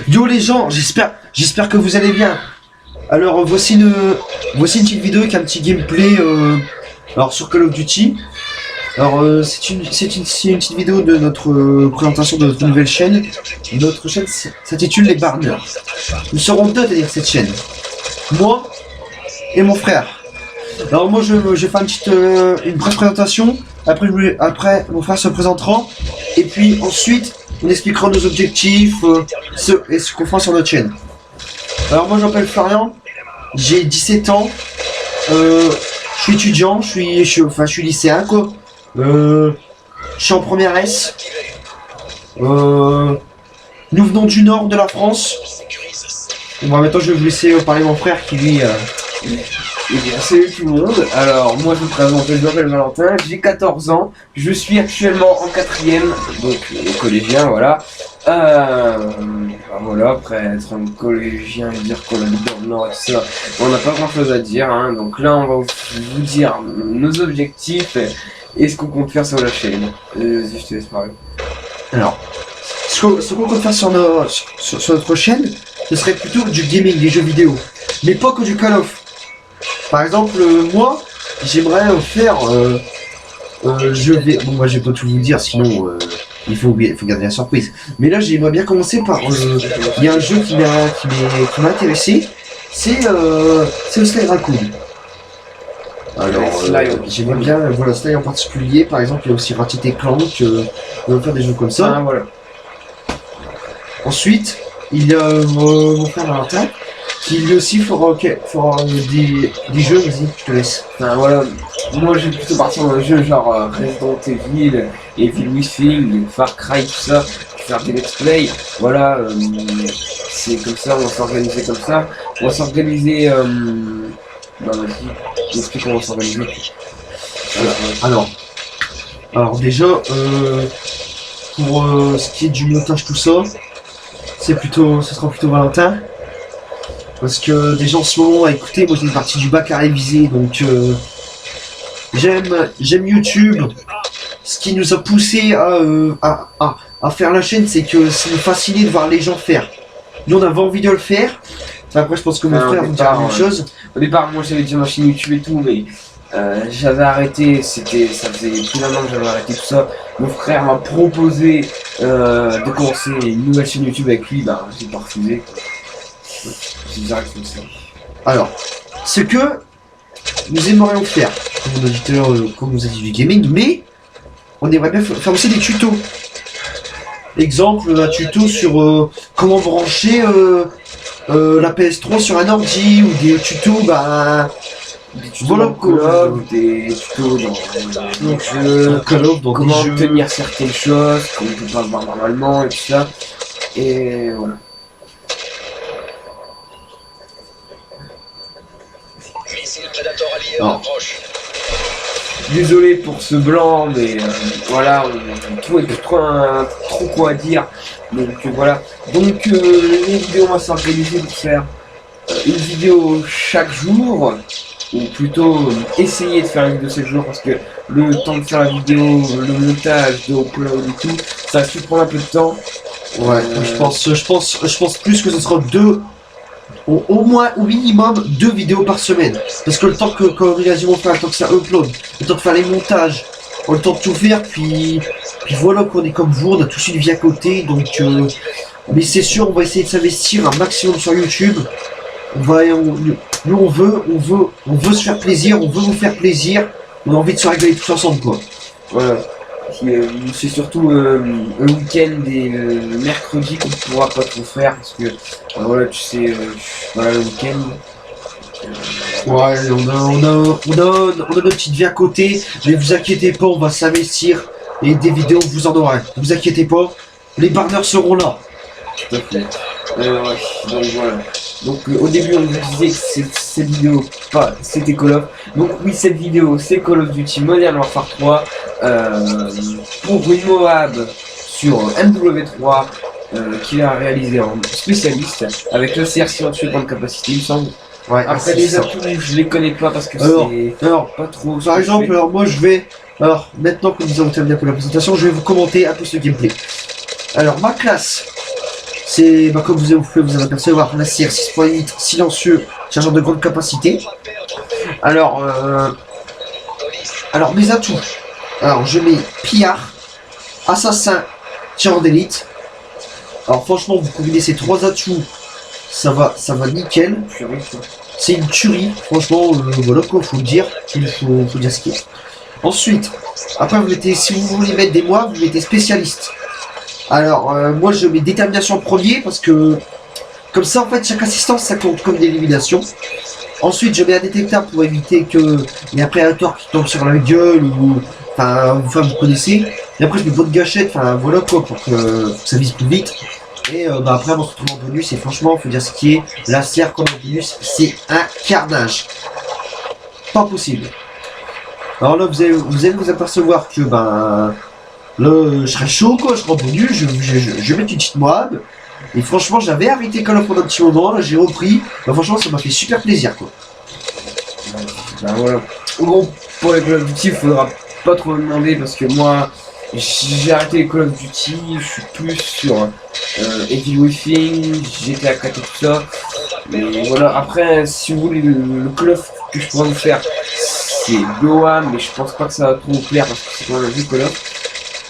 Yo les gens, j'espère que vous allez bien. Alors voici une petite vidéo avec un petit gameplay alors sur Call of Duty. Alors c'est une petite vidéo de notre présentation de notre nouvelle chaîne. Notre chaîne s'intitule Les Barneurs. Nous serons deux à dire cette chaîne. Moi et mon frère. Alors moi je vais faire une brève présentation. Après mon frère se présentera. Et puis ensuite on expliquera nos objectifs et ce qu'on fera sur notre chaîne. Alors moi je m'appelle Florian, j'ai 17 ans, je suis étudiant, je suis lycéen quoi. Je suis en première S. Nous venons du nord de la France. Bon, maintenant je vais vous laisser parler mon frère qui lui... Eh bien, salut tout le monde. Alors, moi je me présente, je m'appelle Valentin, j'ai 14 ans, je suis actuellement en 4ème, donc au collégien, voilà. Voilà, après être un collégien et dire qu'on habite dans le Nord et tout ça, on n'a pas grand chose à dire, hein. Donc là, on va vous dire nos objectifs et ce qu'on compte faire sur la chaîne. Vas-y, je te laisse parler. Alors, ce qu'on compte faire sur notre chaîne, ce serait plutôt du gaming, des jeux vidéo, mais pas que du Call of. Par exemple, moi, j'aimerais faire. Je vais pas tout vous dire, sinon il faut garder la surprise. Mais là, j'aimerais bien commencer par. Il y a un jeu qui m'a intéressé. C'est le Sly Raccoon. Alors, j'aimerais bien. Voilà, Sly en particulier. Par exemple, il y a aussi Ratchet et Clank. On va faire des jeux comme ça. Ah, voilà. Ensuite, il y a mon frère Valentin. Qui lui aussi fera des jeux, vas-y, je te laisse. Enfin, voilà, moi j'ai plutôt parti dans un jeu genre Resident Evil, Evil Within, Far Cry, tout ça, faire des let's play, voilà, c'est comme ça, on va s'organiser comme ça, on va s'organiser, bah vas-y, j'explique comment on va s'organiser. Alors déjà, pour ce qui est du montage, tout ça, ce sera plutôt Valentin. Parce que déjà en ce moment, écoutez, moi j'ai une partie du bac à réviser, donc j'aime YouTube. Ce qui nous a poussé à faire la chaîne, c'est que c'est fasciné de voir les gens faire. Nous on avait envie de le faire. Après je pense que mon frère vous dira la même chose. Au départ, moi j'avais déjà ma chaîne YouTube et tout, mais j'avais arrêté, ça faisait plus d'un an que j'avais arrêté tout ça. Mon frère m'a proposé de commencer une nouvelle chaîne YouTube avec lui, bah j'ai pas refusé. Alors, ce que nous aimerions faire, comme on a dit tout à l'heure, comme vous a dit du gaming, mais on aimerait bien faire aussi des tutos. Exemple, un tuto sur comment brancher la PS3 sur un ordi, ou des tutos, voilà, des tutos dans comment obtenir certaines choses, qu'on ne peut pas voir normalement et tout ça. Et voilà. Non. Désolé pour ce blanc, mais voilà, on trouve trop quoi à dire. Donc voilà. Donc les vidéos, on va s'organiser pour faire une vidéo chaque jour, ou plutôt essayer de faire une vidéo chaque jour, parce que le temps de faire la vidéo, le montage, de upload et tout, ça va prendre un peu de temps. Ouais, je pense plus que ce sera au moins, au minimum, 2 vidéos par semaine. Parce que le temps comme il a dit mon frère, le temps que ça upload, le temps de faire les montages, le temps de tout faire, puis voilà qu'on est comme vous, on a tous une vie à côté, donc mais c'est sûr, on va essayer de s'investir un maximum sur YouTube. Nous on veut se faire plaisir, on veut vous faire plaisir, on a envie de se régaler tous ensemble quoi. Voilà. C'est surtout le week-end et le mercredi qu'on ne pourra pas trop faire, parce que voilà, tu sais, voilà, le week-end. Ouais, on a notre petite vie à côté, mais vous inquiétez pas, on va s'investir et des vidéos vous en aurez. Ne vous inquiétez pas, les barneurs seront là. Tout à fait. Ouais, donc voilà. Donc au début on vous disait que cette vidéo, c'était Call of. Donc oui, cette vidéo c'est Call of Duty Modern Warfare 3 pour une Moab sur MW3 qu'il a réalisé en spécialiste avec le CRC en tueur grande capacité, il me semble. Ouais, après les atouts, je les connais pas parce que alors, pas trop. Par exemple, alors moi je vais. Alors maintenant que nous avons terminé un peu la présentation, je vais vous commenter un peu ce gameplay. Alors ma classe, C'est, comme vous pouvez vous en apercevoir, la CR 6.8 silencieux, chargeur de grande capacité. Alors mes atouts. Alors je mets pillard, assassin, tireur d'élite. Alors franchement, vous combinez ces 3 atouts, ça va nickel. C'est une tuerie, franchement, voilà quoi, faut le dire, faut dire ce qu'il y a. Ensuite, après vous mettez, si vous voulez mettre des mois, vous mettez spécialiste. Alors moi je mets détermination en premier parce que comme ça en fait chaque assistance ça compte comme d'élimination. Ensuite je mets un détecteur pour éviter que les prédateurs qui tombent sur la gueule ou enfin vous connaissez. Et après je mets bonne gâchette, enfin voilà quoi pour que ça vise plus vite. Et après mon retour en bonus et franchement faut dire ce qui est, la serre comme bonus c'est un carnage. Pas possible. Alors là vous allez vous apercevoir que là je serais chaud quoi, je serais en bonus, je vais mettre une petite Moab. Et franchement j'avais arrêté Call of pendant un petit moment, là j'ai repris. Franchement ça m'a fait super plaisir quoi. Voilà. En gros pour les Call of Duty il faudra pas trop me demander parce que moi j'ai arrêté les Call of Duty, je suis plus sur Evil Within, GTA 4 et tout ça. Mais voilà, après si vous voulez le Call of que je pourrais vous faire c'est Gohan, mais je pense pas que ça va trop vous plaire parce que c'est quand même un vieux Call of.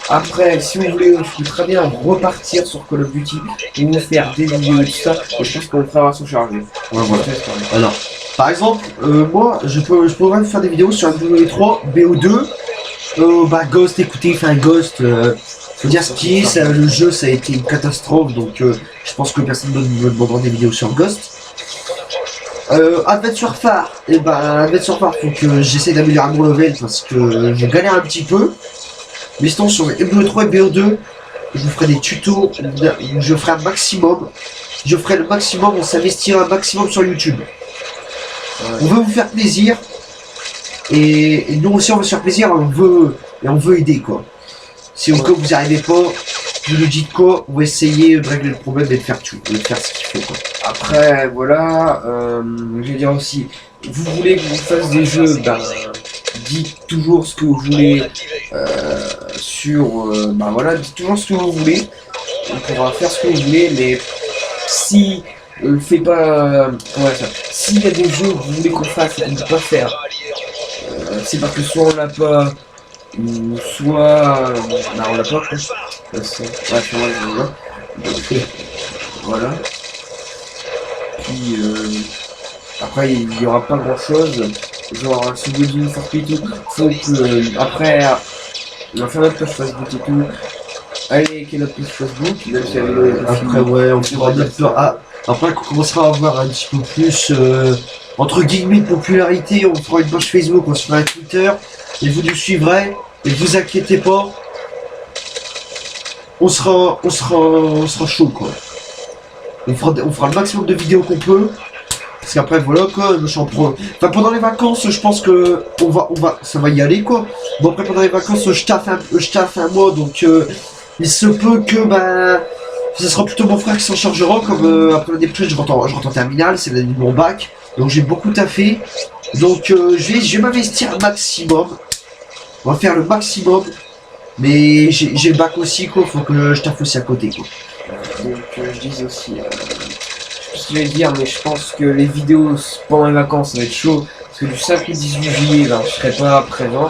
Après, si vous voulez, je peux très bien repartir sur Call of Duty et vous faire des vidéos et tout ça, et je pense qu'on le fera sous chargé. Ouais, voilà. Alors, par exemple, moi, je pourrais faire des vidéos sur un BO3, BO2, Ghost, écoutez, enfin Ghost, faut dire ce qui est, le jeu, ça a été une catastrophe, donc je pense que personne ne me demandera des vidéos sur Ghost. Adventure Phare, Adventure Phare, faut que j'essaie d'améliorer mon level parce que je galère un petit peu. Mais sinon sur les BO3 et BO2, je vous ferai des tutos, je ferai un maximum, on s'investira un maximum sur YouTube. On veut vous faire plaisir, et nous aussi on veut se faire plaisir, on veut aider quoi. Si au cas où vous n'y arrivez pas, vous nous dites quoi, on va essayer de régler le problème et de faire tout, de faire ce qu'il faut quoi. Après voilà, je vais dire aussi, vous voulez que je vous fasse des jeux, dites toujours ce que vous voulez dites toujours ce que vous voulez. On pourra faire ce que vous voulez, mais si fait pas s'il y a des jeux que vous voulez qu'on fasse et qu'on ne peut pas faire, c'est parce que soit on l'a pas, ou soit on l'a pas quoi. Voilà. Puis après il n'y aura pas grand chose. Genre si vous voulez faire tout, faut que après on va faire notre page Facebook et tout. Allez, quelle notre page Facebook, même si après ouais, on fera notre après qu'on commencera à avoir un petit peu plus entre guillemets de popularité, on fera une page Facebook, on se fera un Twitter, et vous nous suivrez, et vous inquiétez pas, on sera chaud quoi. On fera le maximum de vidéos qu'on peut. Parce qu'après voilà quoi, enfin pendant les vacances je pense que ça va y aller quoi. Bon après pendant les vacances je taffe un mois donc il se peut que ce sera plutôt mon frère qui s'en chargera comme après l'année prochaine je rentre en terminale, c'est l'année de mon bac. Donc j'ai beaucoup taffé. Donc je vais m'investir un maximum. On va faire le maximum. Mais j'ai le bac aussi quoi, faut que je taffe aussi à côté quoi. Donc je disais aussi ce que je vais dire, mais je pense que les vidéos pendant les vacances ça va être chaud parce que du 5 au 18 juillet je serai pas présent,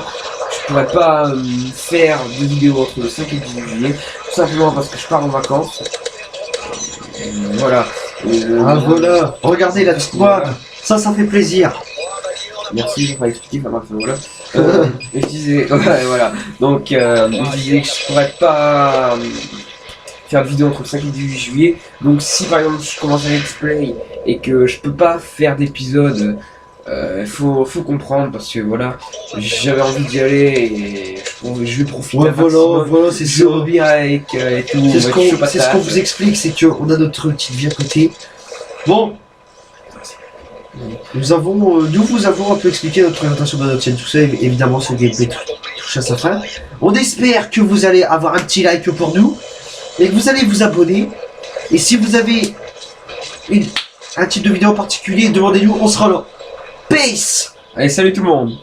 je pourrais pas faire de vidéos entre le 5 et le 18 juillet tout simplement parce que je pars en vacances. Voilà. Voilà, regardez la petite Moab, ça fait plaisir. Merci, je vais pas expliquer, enfin voilà. Je disais, voilà. Donc je disais que je pourrais pas faire de vidéo entre le 5 et le 18 juillet. Donc si par exemple je commence un let's play et que je peux pas faire d'épisode, faut comprendre parce que voilà, j'avais envie d'y aller et je vais profiter. Ouais, voilà, c'est ça. Je avec et tout. C'est ce qu'on vous explique, c'est qu'on a notre petite vie à côté. Bon. Nous vous avons un peu expliqué notre présentation de notre chaîne, tout ça, évidemment ce gameplay touche à sa fin. On espère que vous allez avoir un petit like pour nous, et que vous allez vous abonner, et si vous avez un type de vidéo en particulier, demandez-nous, on sera là. Peace! Allez, salut tout le monde!